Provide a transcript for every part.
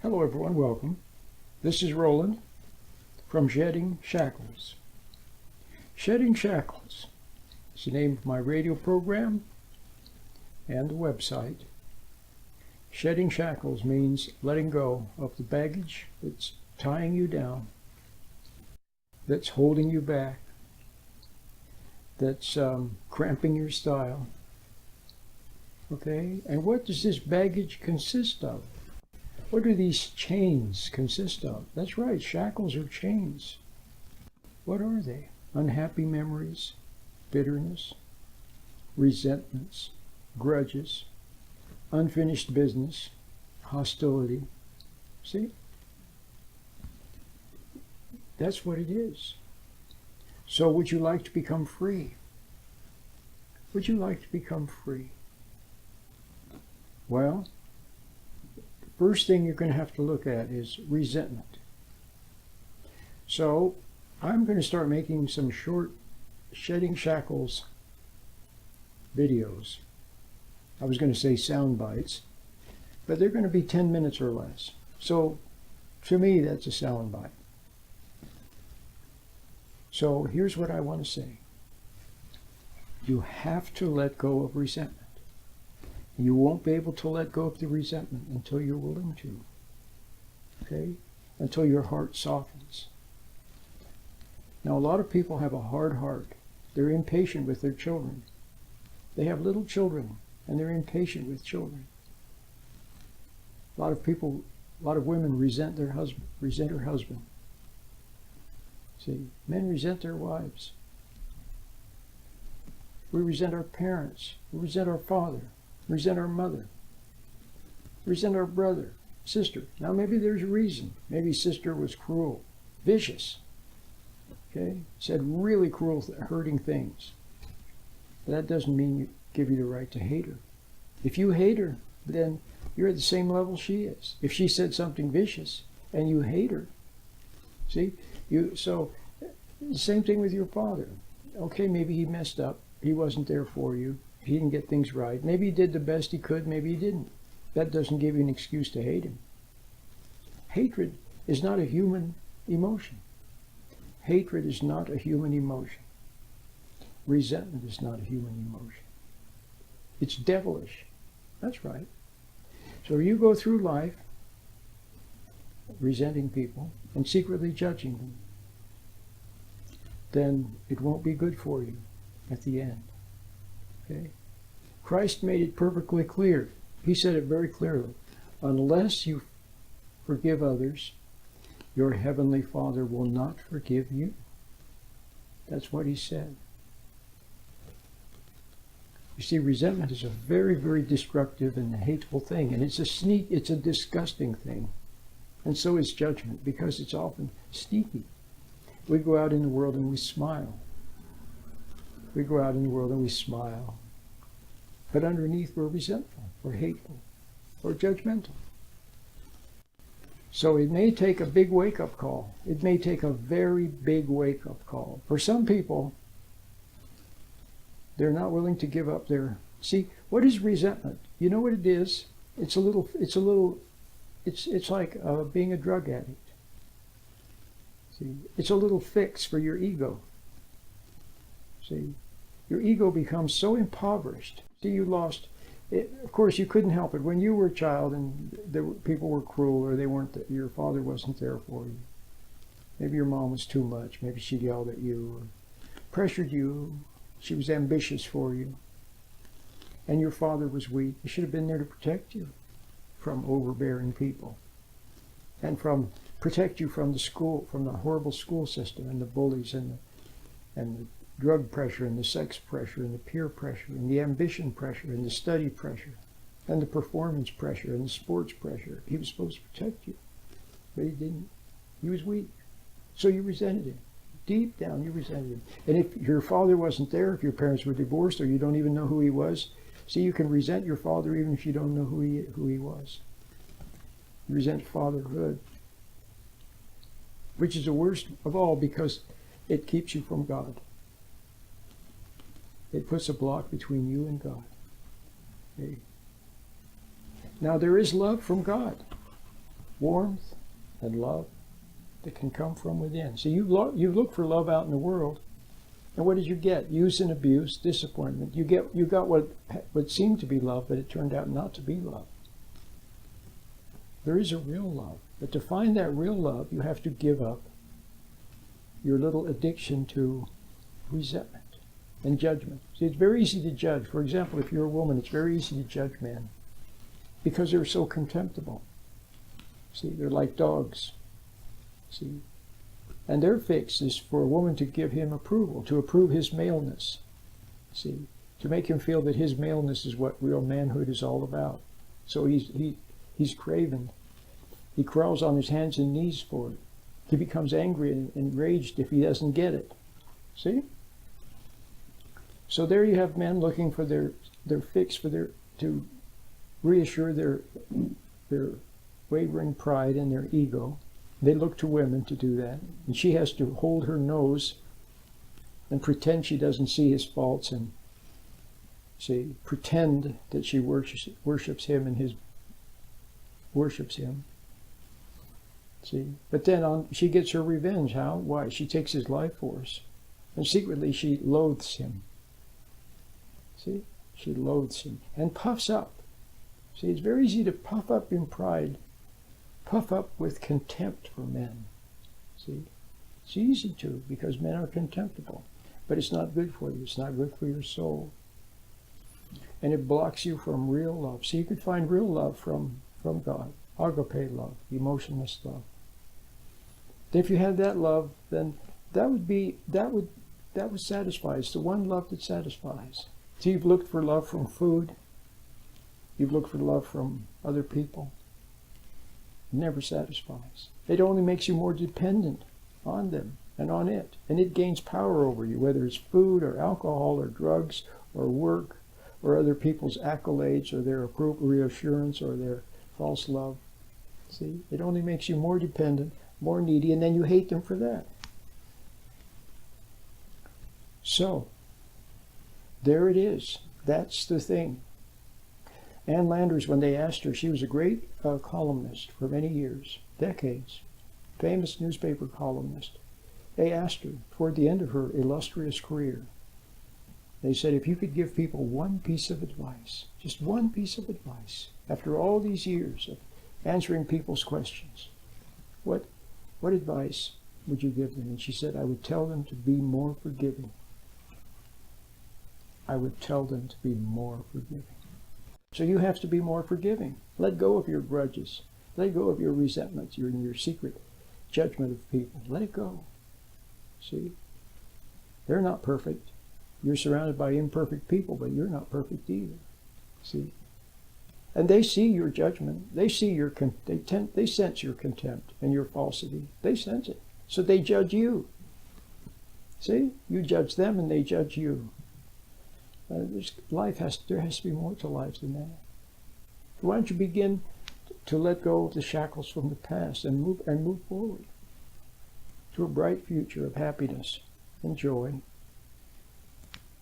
Hello everyone, welcome. This is Roland from Shedding Shackles. Shedding Shackles is the name of my radio program and the website. Shedding Shackles means letting go of the baggage that's tying you down, that's holding you back, that's cramping your style. Okay, and what does this baggage consist of? What do these chains consist of? That's right, shackles are chains. What are they? Unhappy memories, bitterness, resentments, grudges, unfinished business, hostility. See? That's what it is. So would you like to become free? Would you like to become free? Well, first thing you're going to have to look at is resentment. So I'm going to start making some short Shedding Shackles videos. I was going to say sound bites, but they're going to be 10 minutes or less. So to me, that's a sound bite. So here's what I want to say. You have to let go of resentment. You won't be able to let go of the resentment until you're willing to. Okay? Until your heart softens. Now, a lot of people have a hard heart. They're impatient with their children. They have little children, and they're impatient with children. A lot of women resent their husband, resent her husband. See, men resent their wives. We resent our parents. We resent our father. Resent our mother, resent our brother, sister. Now maybe there's a reason. Maybe sister was cruel, vicious, okay? Said really cruel, hurting things. But that doesn't mean give you the right to hate her. If you hate her, then you're at the same level she is. If she said something vicious and you hate her, see? So same thing with your father. Okay, maybe he messed up. He wasn't there for you. He didn't get things right. Maybe he did the best he could, maybe he didn't. That doesn't give you an excuse to hate him. Hatred is not a human emotion. Hatred is not a human emotion. Resentment is not a human emotion. It's devilish. That's right. So you go through life resenting people and secretly judging them, then it won't be good for you at the end. Okay? Christ made it perfectly clear. He said it very clearly. Unless you forgive others, your heavenly Father will not forgive you. That's what he said. You see, resentment is a very, very destructive and hateful thing, and it's a disgusting thing. And so is judgment, because it's often sneaky. We go out in the world and we smile. We go out in the world and we smile. But underneath we're resentful, we're hateful, or judgmental. So it may take a big wake-up call. It may take a very big wake-up call. For some people, they're not willing to give up their... See, what is resentment? You know what it is? It's like being a drug addict. See, it's a little fix for your ego. See, your ego becomes so impoverished. See, you lost it. Of course, you couldn't help it. When you were a child and people were cruel, or your father wasn't there for you. Maybe your mom was too much. Maybe she yelled at you or pressured you. She was ambitious for you. And your father was weak. He should have been there to protect you from overbearing people. And protect you from the horrible school system and the bullies and the drug pressure and the sex pressure and the peer pressure and the ambition pressure and the study pressure and the performance pressure and the sports pressure. He was supposed to protect you, but he didn't. He was weak. So you resented him. Deep down, you resented him. And if your father wasn't there, if your parents were divorced, or you don't even know who he was, see, you can resent your father even if you don't know who he was. You resent fatherhood, which is the worst of all because it keeps you from God. It puts a block between you and God. Okay. Now there is love from God. warmth and love that can come from within. So you look for love out in the world, and what did you get? Use and abuse, disappointment. You got what seemed to be love, but it turned out not to be love. There is a real love, but to find that real love, you have to give up your little addiction to resentment and judgment. See, it's very easy to judge. For example, if you're a woman, it's very easy to judge men because they're so contemptible. See, they're like dogs. See, and their fix is for a woman to give him approval, to approve his maleness. See, to make him feel that his maleness is what real manhood is all about. So he's craven. He crawls on his hands and knees for it. He becomes angry and enraged if he doesn't get it. See? So there you have men looking for their fix to reassure their wavering pride and their ego. They look to women to do that. And she has to hold her nose and pretend she doesn't see his faults and pretend that she worships him and his worships him. See? But then she gets her revenge. How? Why? She takes his life force. And secretly she loathes him. See? She loathes him and puffs up. See, it's very easy to puff up in pride, puff up with contempt for men. See? It's easy to, because men are contemptible. But it's not good for you. It's not good for your soul. And it blocks you from real love. So you could find real love from God. Agape love, emotionless love. If you had that love, then that would satisfy. It's the one love that satisfies. So you've looked for love from food. You've looked for love from other people. It never satisfies. It only makes you more dependent on them and on it. And it gains power over you, whether it's food or alcohol or drugs or work or other people's accolades or their reassurance or their false love. See, it only makes you more dependent, more needy, and then you hate them for that. So, there it is. That's the thing. Ann Landers, when they asked her, she was a great columnist for many years, decades, famous newspaper columnist. They asked her, toward the end of her illustrious career, they said, if you could give people one piece of advice, just one piece of advice, after all these years of answering people's questions, what advice would you give them? And she said, I would tell them to be more forgiving. I would tell them to be more forgiving. So you have to be more forgiving. Let go of your grudges. Let go of your resentments, your secret judgment of people. Let it go. See? They're not perfect. You're surrounded by imperfect people, but you're not perfect either. See? And they see your judgment. They see they sense your contempt and your falsity. They sense it. So they judge you. See? You judge them and they judge you. There has to be more to life than that. Why don't you begin to let go of the shackles from the past and move forward to a bright future of happiness and joy,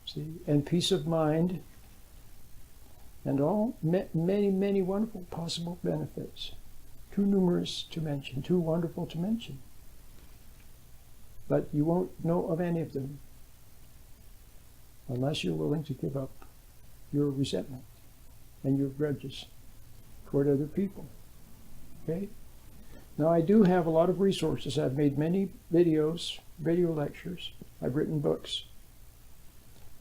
see, and peace of mind, and all many wonderful possible benefits, too numerous to mention, too wonderful to mention. But you won't know of any of them unless you're willing to give up your resentment and your grudges toward other people. Okay? Now I do have a lot of resources. I've made many videos, video lectures. I've written books.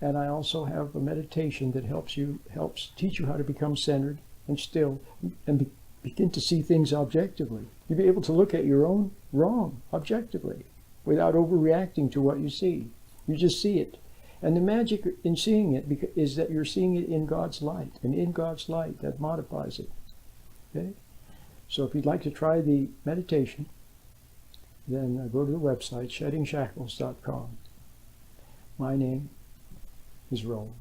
And I also have a meditation that helps teach you how to become centered and still and begin to see things objectively. You'll be able to look at your own wrong objectively without overreacting to what you see. You just see it. And the magic in seeing it is that you're seeing it in God's light. And in God's light, that modifies it. Okay? So if you'd like to try the meditation, then go to the website, sheddingshackles.com. My name is Roland.